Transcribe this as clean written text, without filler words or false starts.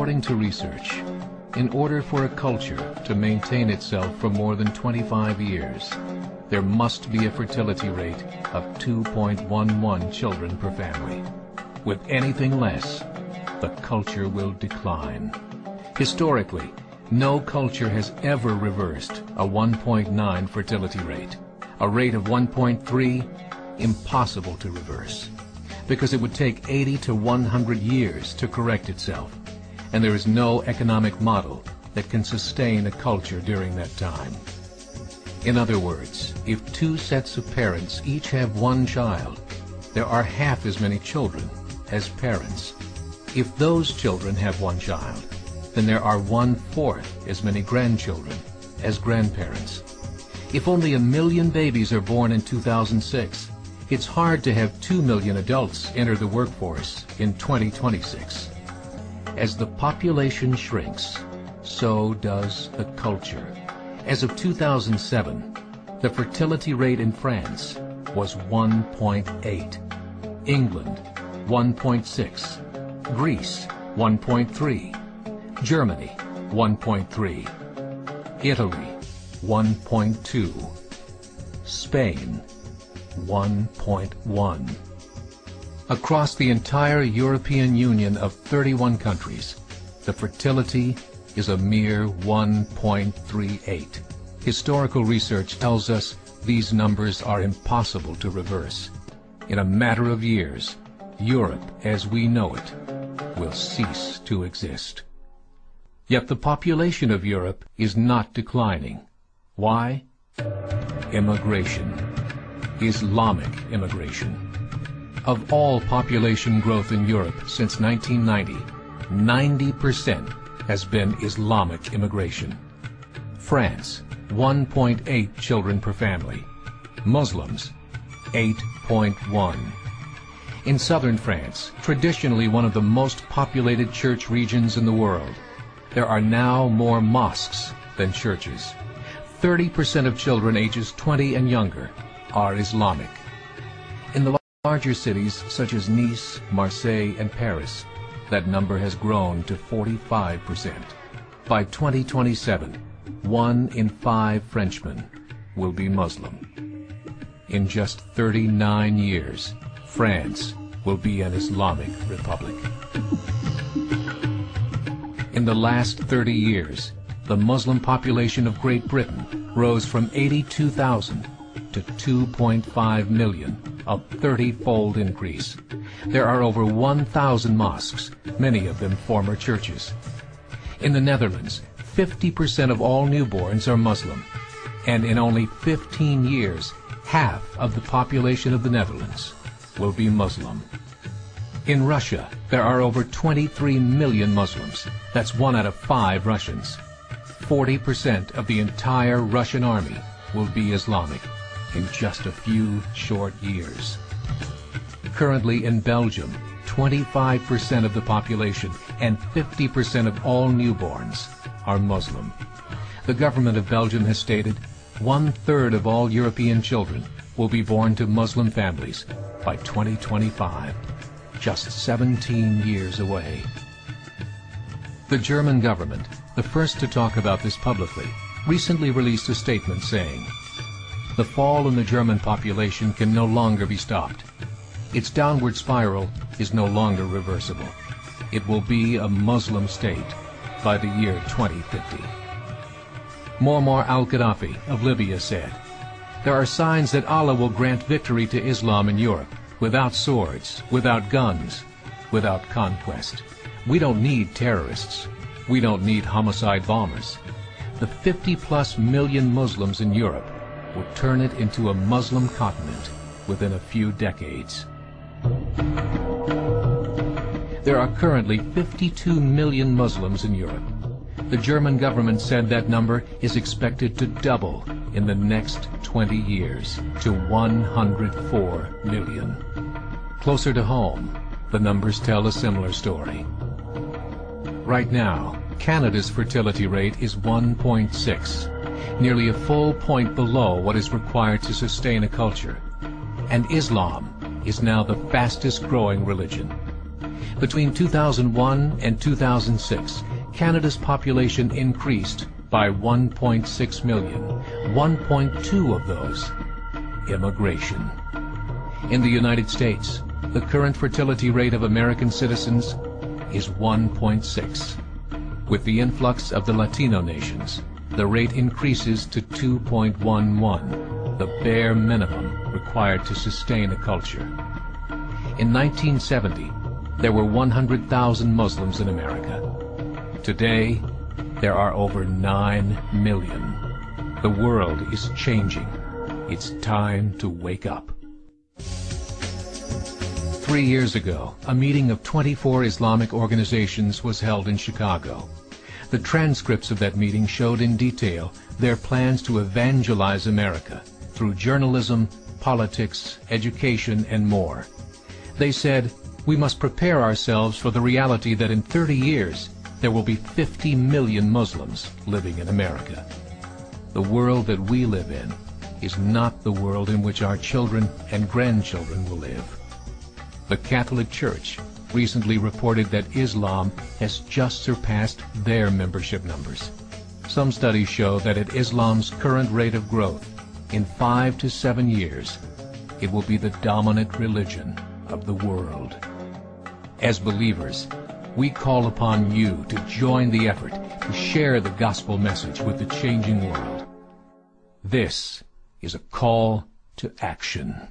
According to research, in order for a culture to maintain itself for more than 25 years, there must be a fertility rate of 2.11 children per family. With anything less, the culture will decline. Historically, no culture has ever reversed a 1.9 fertility rate. A rate of 1.3, impossible to reverse, because it would take 80 to 100 years to correct itself, and there is no economic model that can sustain a culture during that time. In other words, if two sets of parents each have one child, there are half as many children as parents. If those children have one child, then there are 1/4 as many grandchildren as grandparents. If only 1 million babies are born in 2006, it's hard to have 2 million adults enter the workforce in 2026. As the population shrinks, so does the culture. As of 2007, the fertility rate in France was 1.8, England 1.6, Greece 1.3, Germany 1.3, Italy 1.2, Spain 1.1. Across the entire European Union of 31 countries, the fertility is a mere 1.38. Historical research tells us these numbers are impossible to reverse. In a matter of years, Europe as we know it will cease to exist. Yet the population of Europe is not declining. Why? Immigration. Islamic immigration. Of all population growth in Europe since 1990, 90% has been Islamic immigration. France, 1.8 children per family. Muslims, 8.1. In southern France, traditionally one of the most populated church regions in the world, there are now more mosques than churches. 30% of children ages 20 and younger are Islamic. In the larger cities such as Nice, Marseille, and Paris, that number has grown to 45%. By 2027, 1 in 5 Frenchmen will be Muslim. In just 39 years, France will be an Islamic republic. In the last 30 years, the Muslim population of Great Britain rose from 82,000 to 2.5 million, a 30-fold increase. There are over 1,000 mosques, many of them former churches. In the Netherlands, 50% of all newborns are Muslim, and in only 15 years, half of the population of the Netherlands will be Muslim. In Russia, there are over 23 million Muslims. That's 1 out of 5 Russians. 40% of the entire Russian army will be Islamic in just a few short years. Currently in Belgium, 25% of the population and 50% of all newborns are Muslim. The government of Belgium has stated 1/3 of all European children will be born to Muslim families by 2025, just 17 years away. The German government, the first to talk about this publicly, recently released a statement saying, "The fall in the German population can no longer be stopped. Its downward spiral is no longer reversible. It will be a Muslim state by the year 2050. Muammar al-Gaddafi of Libya said, "There are signs that Allah will grant victory to Islam in Europe, without swords, without guns, without conquest. We don't need terrorists. We don't need homicide bombers. The 50+ million Muslims in Europe would turn it into a Muslim continent within a few decades." There are currently 52 million Muslims in Europe. The German government said that number is expected to double in the next 20 years to 104 million. Closer to home, the numbers tell a similar story. Right now, Canada's fertility rate is 1.6, nearly a full point below what is required to sustain a culture. And Islam is now the fastest growing religion. Between 2001 and 2006, Canada's population increased by 1.6 million, 1.2 of those immigration. In the United States, the current fertility rate of American citizens is 1.6. With the influx of the Latino nations, the rate increases to 2.11, the bare minimum required to sustain a culture. In 1970, there were 100,000 Muslims in America. Today, there are over 9 million. The world is changing. It's time to wake up. 3 years ago, a meeting of 24 Islamic organizations was held in Chicago. The transcripts of that meeting showed in detail their plans to evangelize America through journalism, politics, education, and more. They said, we must prepare ourselves for the reality that in 30 years, there will be 50 million Muslims living in America. The world that we live in is not the world in which our children and grandchildren will live. The Catholic Church recently reported that Islam has just surpassed their membership numbers. Some studies show that at Islam's current rate of growth, in 5 to 7 years, it will be the dominant religion of the world. As believers, we call upon you to join the effort to share the gospel message with the changing world. This is a call to action.